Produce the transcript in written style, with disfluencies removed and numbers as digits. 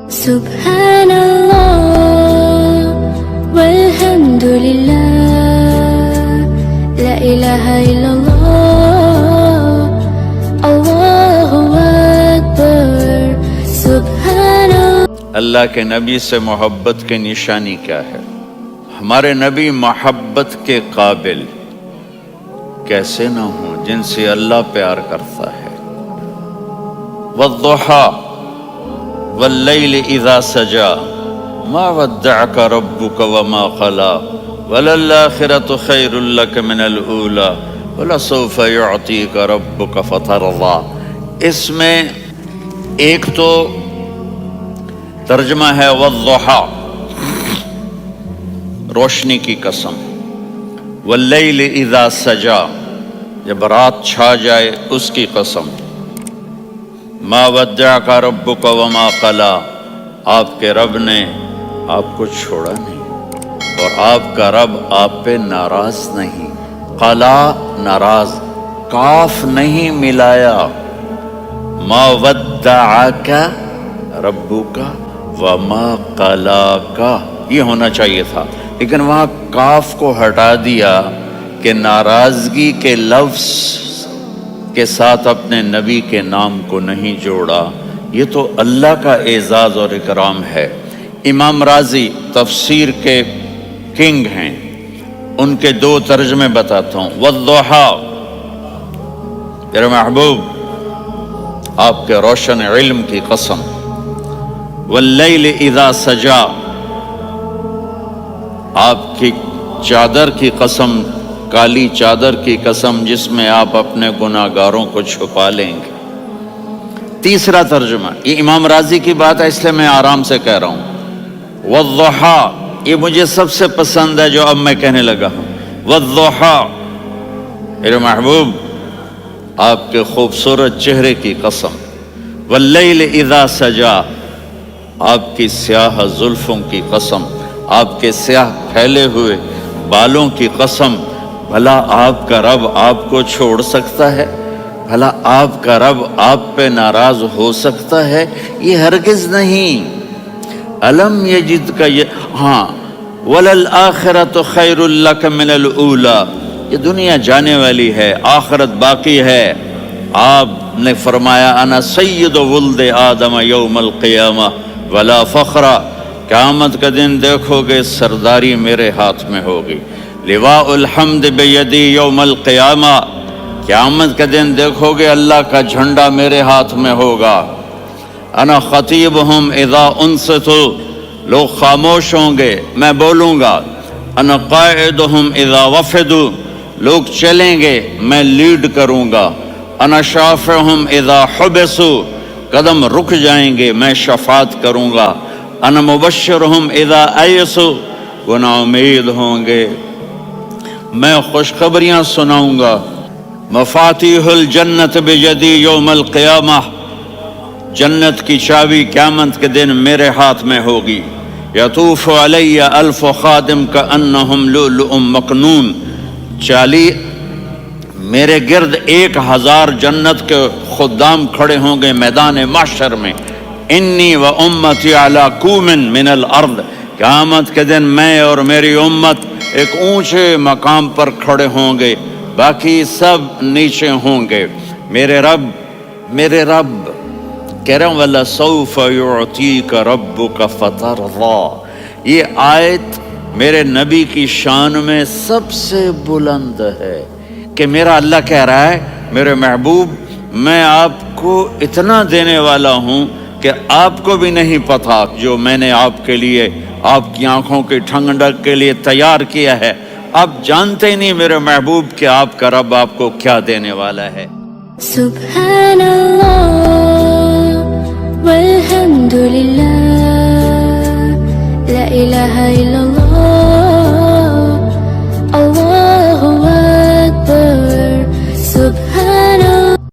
سبحان الله والحمد لله لا إله إلا الله الله أكبر سبحان الله۔ اللہ کے نبی سے محبت کی نشانی کیا ہے؟ ہمارے نبی محبت کے قابل کیسے نہ ہوں جن سے اللہ پیار کرتا ہے۔ والضحى واللیل اذا سجا ما ودعك ربك وما قلى وللآخرة خیر لك من الأولى ولسوف يعطيك ربك فترضى۔ اس میں ایک تو ترجمہ ہے والضحى روشنی کی قسم، واللیل اذا سجا جب رات چھا جائے اس کی قسم، ما ودعک ربک وما قلی آپ کے رب نے آپ کو چھوڑا نہیں اور آپ کا رب آپ پہ ناراض نہیں۔ قلا ناراض، کاف نہیں ملایا، ما ودعک ربک وما قلاک یہ ہونا چاہیے تھا، لیکن وہاں کاف کو ہٹا دیا کہ ناراضگی کے لفظ کے ساتھ اپنے نبی کے نام کو نہیں جوڑا۔ یہ تو اللہ کا اعزاز اور اکرام ہے۔ امام راضی تفسیر کے کنگ ہیں، ان کے دو ترجمے بتاتا ہوں۔ والضحى میرے محبوب آپ کے روشن علم کی قسم، واللیل اذا سجا آپ کی چادر کی قسم، کالی چادر کی قسم جس میں آپ اپنے گناہگاروں کو چھپا لیں گے۔ تیسرا ترجمہ، یہ امام راضی کی بات ہے اس لیے میں آرام سے کہہ رہا ہوں۔ والضحى یہ مجھے سب سے پسند ہے جو اب میں کہنے لگا ہوں۔ والضحى میرے محبوب آپ کے خوبصورت چہرے کی قسم، واللیل اذا سجا آپ کی سیاہ زلفوں کی قسم، آپ کے سیاہ پھیلے ہوئے بالوں کی قسم۔ بھلا آپ کا رب آپ کو چھوڑ سکتا ہے؟ بھلا آپ کا رب آپ پہ ناراض ہو سکتا ہے؟ یہ ہرگز نہیں۔ الم یجد کا ہاں وللآخرۃ خیر لک من الاولی، یہ دنیا جانے والی ہے، آخرت باقی ہے۔ آپ نے فرمایا انا سید ولد آدم یوم القیامہ ولا فخر، قیامت کا دن دیکھو گے سرداری میرے ہاتھ میں ہوگی۔ لواء الحمد بیدی یوم القیامہ، قیامت کا دن دیکھو گے اللہ کا جھنڈا میرے ہاتھ میں ہوگا۔ انا خطیبہم اذا انصتوا، لوگ خاموش ہوں گے میں بولوں گا۔ انا قائدہم اذا وفدوا، لوگ چلیں گے میں لیڈ کروں گا۔ انا شافعہم اذا حبسوا، قدم رک جائیں گے میں شفاعت کروں گا۔ انا مبشرہم اذا ایسوا، وہ نا امید ہوں گے میں خوشخبریاں سناؤں گا۔ مفاتیح الجنت بیدی یوم القیامہ، جنت کی چابی قیامت کے دن میرے ہاتھ میں ہوگی۔ یطوف علی الف خادم کانہم لؤلؤ مکنون، میرے گرد 1000 جنت کے خدام کھڑے ہوں گے میدان محشر میں۔ انی و امتی علی کوم من الارض، قیامت کے دن میں اور میری امت ایک اونچے مقام پر کھڑے ہوں گے، باقی سب نیچے ہوں گے۔ میرے رب کہہ رہا ہوں وَلَسَوْفَ يُعْطِيكَ رَبُّكَ فَتَرْضَى، یہ آیت میرے نبی کی شان میں سب سے بلند ہے کہ میرا اللہ کہہ رہا ہے میرے محبوب میں آپ کو اتنا دینے والا ہوں کہ آپ کو بھی نہیں پتا جو میں نے آپ کے لیے آپ کی آنکھوں کی ٹھنڈک کے لیے تیار کیا ہے۔ آپ جانتے ہی نہیں میرے محبوب کہ آپ کا رب آپ کو کیا دینے والا ہے۔ سبحان اللہ والحمد للہ لا الہ الا اللہ۔